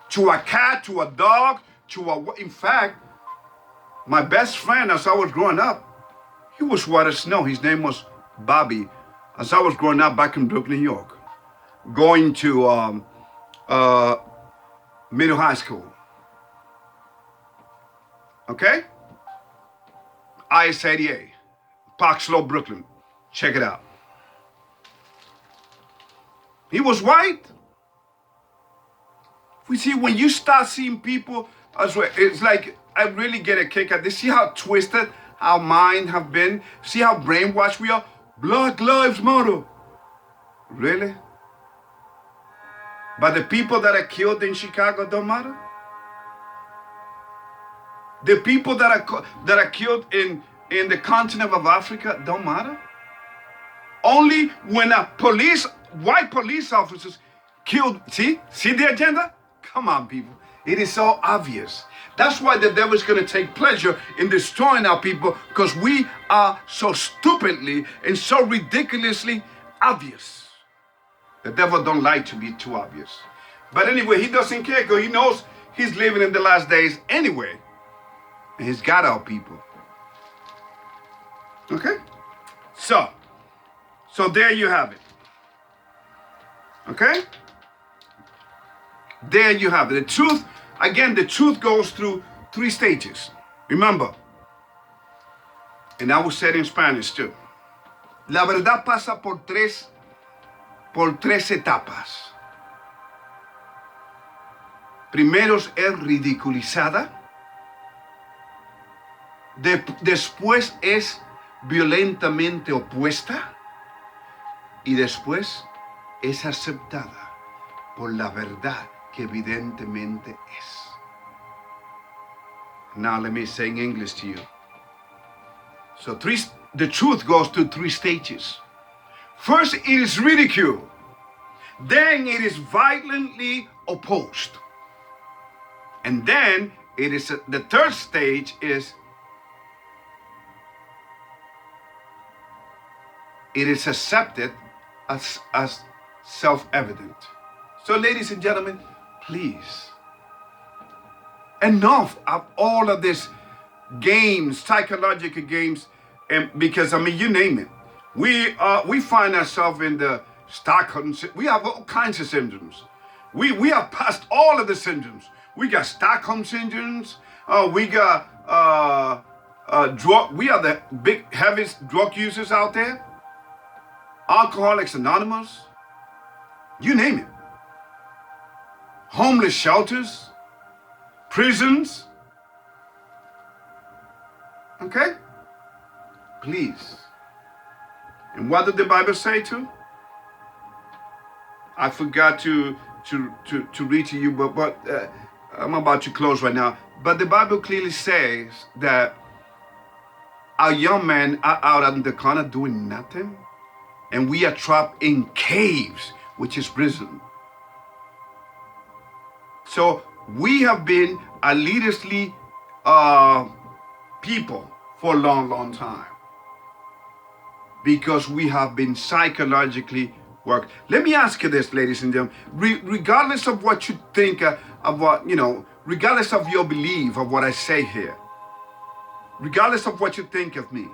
To a cat, to a dog, in fact, my best friend as I was growing up, he was white as snow. His name was Bobby. As I was growing up back in Brooklyn, New York, going to middle high school. Okay? IS-88, Park Slope, Brooklyn. Check it out. He was white. We see when you start seeing people as well, it's like I really get a kick at this. See how twisted our mind have been? See how brainwashed we are? Black Lives Matter. Really? But the people that are killed in Chicago don't matter? The people that are killed in the continent of Africa don't matter? Only when white police officers killed, see the agenda? Come on, people. It is so obvious. That's why the devil is going to take pleasure in destroying our people, because we are so stupidly and so ridiculously obvious. The devil don't like to be too obvious. But anyway, he doesn't care because he knows he's living in the last days anyway. And he's got our people. Okay? So there you have it. Okay? There you have it. The truth, again, the truth goes through 3 stages. Remember, and I will say it in Spanish too. La verdad pasa por tres etapas. Primero es ridiculizada. Después es violentamente opuesta. Y después es aceptada por la verdad que evidentemente es. Now let me say in English to you. So the truth goes through 3 stages. First, it is ridiculed. Then it is violently opposed. And then the third stage is it is accepted as self-evident. So ladies and gentlemen, please, enough of all of this games, psychological games, and because I mean, you name it. We find ourselves in the Stockholm. We have all kinds of syndromes. We have passed all of the syndromes. We got Stockholm syndromes. We got drug. We are the big, heaviest drug users out there. Alcoholics Anonymous. You name it. Homeless shelters. Prisons. Okay? Please. And what did the Bible say too? I forgot to read to you, but I'm about to close right now. But the Bible clearly says that our young men are out on the corner doing nothing, and we are trapped in caves, which is prison. So we have been a leaderly people for a long, long time, because we have been psychologically worked. Let me ask you this, ladies and gentlemen. Regardless of what you think of what, regardless of your belief of what I say here, regardless of what you think of me,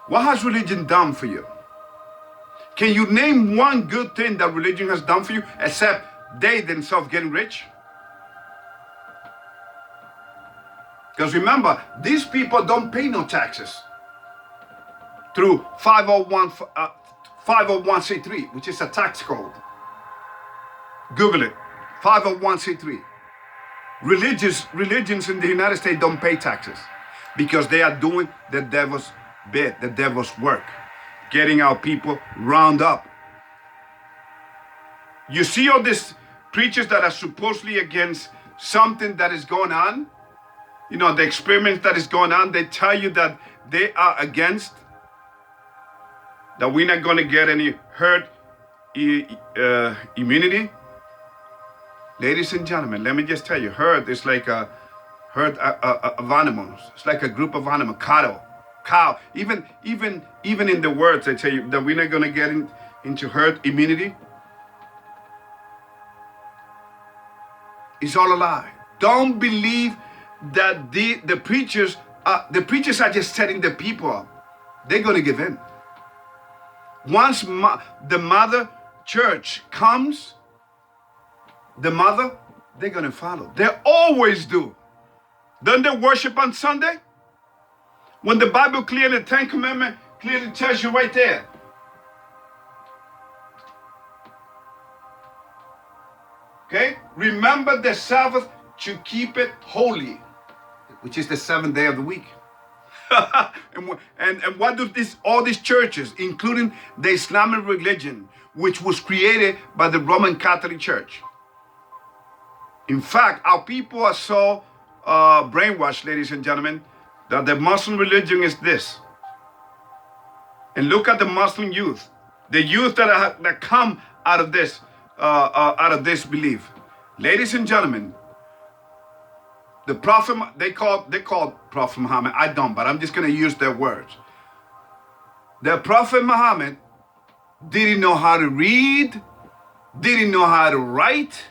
what has religion done for you? Can you name one good thing that religion has done for you, except they themselves getting rich? Because remember, these people don't pay no taxes through 501c3, which is a tax code. Google it, 501c3. Religions in the United States don't pay taxes because they are doing the devil's bit, the devil's work, getting our people round up. You see all these preachers that are supposedly against something that is going on, the experiments that is going on, they tell you that they are against, that we're not going to get any herd immunity. Ladies and gentlemen, let me just tell you, herd is like a herd of animals. It's like a group of animals, cattle, cow. Even in the words, I tell you that we're not going to get into herd immunity. It's all a lie. Don't believe that the preachers are just setting the people up. They're going to give in. Once the mother church comes, they're going to follow. They always do. Don't they worship on Sunday? When the Bible clearly, the Ten Commandments clearly tells you right there. Okay? Remember the Sabbath to keep it holy, which is the 7th day of the week. and what do all these churches, including the Islamic religion, which was created by the Roman Catholic Church? In fact, our people are so brainwashed, ladies and gentlemen, that the Muslim religion is this. And look at the Muslim youth, the youth that come out of this belief. Ladies and gentlemen, the Prophet, they called Prophet Muhammad. I don't, but I'm just going to use their words. The Prophet Muhammad didn't know how to read, didn't know how to write,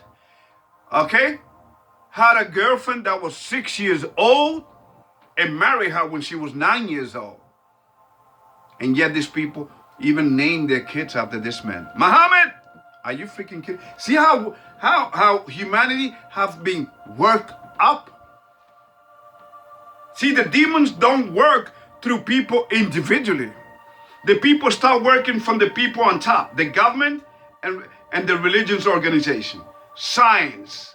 okay? Had a girlfriend that was 6 years old and married her when she was 9 years old. And yet these people even named their kids after this man. Muhammad, are you freaking kidding? See how humanity have been worked up? See, the demons don't work through people individually. The people start working from the people on top, the government and the religious organization, science,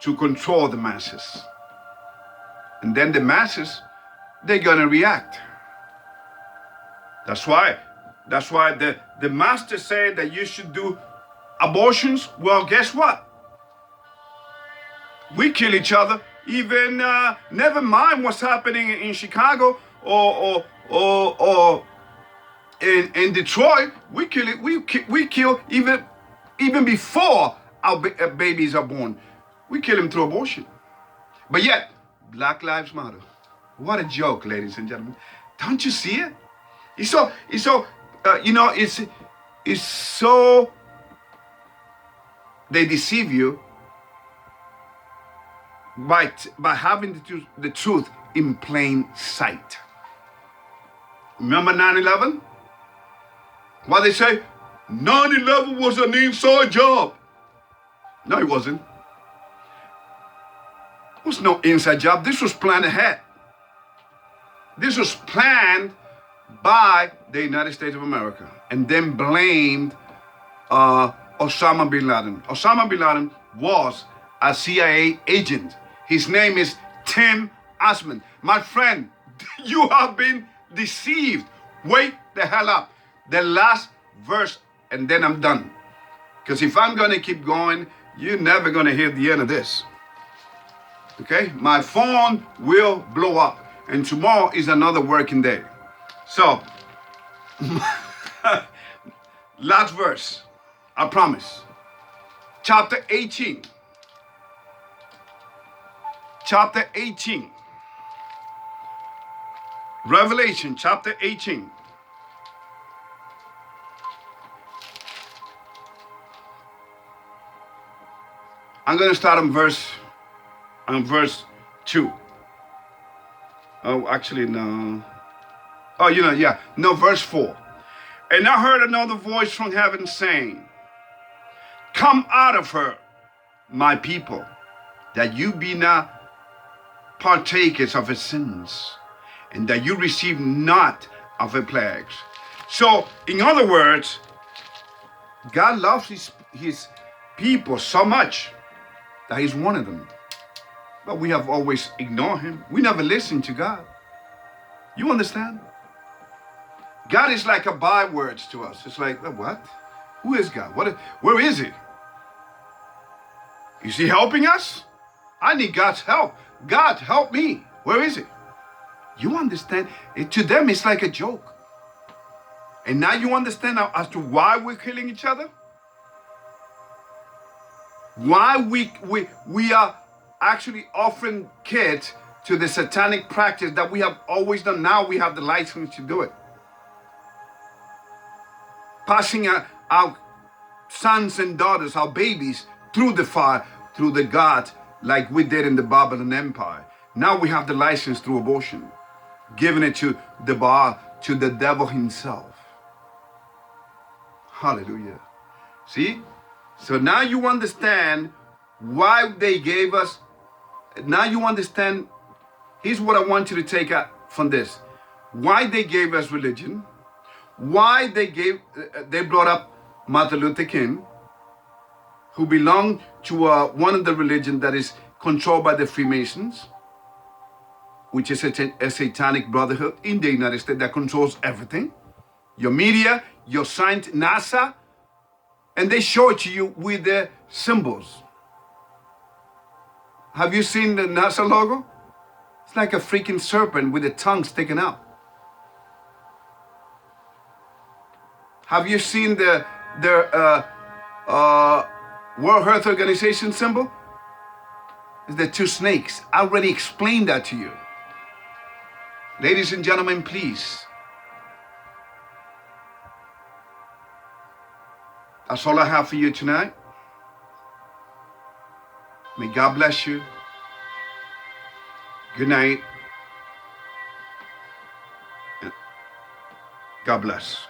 to control the masses. And then the masses, they're gonna react. That's why the master said that you should do abortions. Well, guess what? We kill each other. Even never mind what's happening in Chicago or in Detroit. We kill it. We kill even before our babies are born. We kill them through abortion. But yet, Black Lives Matter. What a joke, ladies and gentlemen. Don't you see it? It's so they deceive you by having the truth in plain sight. Remember 9/11? What they say? 9/11 was an inside job. No, it wasn't. It was no inside job. This was planned ahead. This was planned by the United States of America and then blamed Osama bin Laden. Osama bin Laden was a CIA agent. His name is Tim Osman. My friend, you have been deceived. Wake the hell up. The last verse, and then I'm done. Because if I'm going to keep going, you're never going to hear the end of this. Okay? My phone will blow up. And tomorrow is another working day. So, last verse. I promise. Chapter 18. Chapter 18. Revelation chapter 18. I'm going to start on verse 2. Oh, actually, no. Oh, yeah. No, verse 4. And I heard another voice from heaven saying, "Come out of her, my people, that you be not partakers of her sins, and that you receive not of her plagues." So, in other words, God loves his people so much that he's one of them. But we have always ignored him. We never listen to God. You understand? God is like a bywords to us. It's like, what? Who is God? Where is he? Is he helping us? I need God's help. God, help me. Where is he? You understand? To them, it's like a joke. And now you understand as to why we're killing each other? Why we are actually offering kids to the satanic practice that we have always done. Now we have the license to do it. Passing our sons and daughters, our babies, through the fire, through the God, like we did in the Babylon Empire. Now we have the license through abortion, giving it to the Baal, to the devil himself. Hallelujah. See? So now you understand why they gave us. Now you understand. Here's what I want you to take out from this. Why they gave us religion. Why they brought up Martin Luther King, who belonged to one of the religion that is controlled by the Freemasons, which is a satanic brotherhood in the United States that controls everything. Your media, your science, NASA, and they show it to you with the symbols. Have you seen the NASA logo? It's like a freaking serpent with the tongue sticking out. Have you seen their World Health Organization symbol? It's the two snakes. I already explained that to you. Ladies and gentlemen, please. That's all I have for you tonight. May God bless you. Good night. God bless.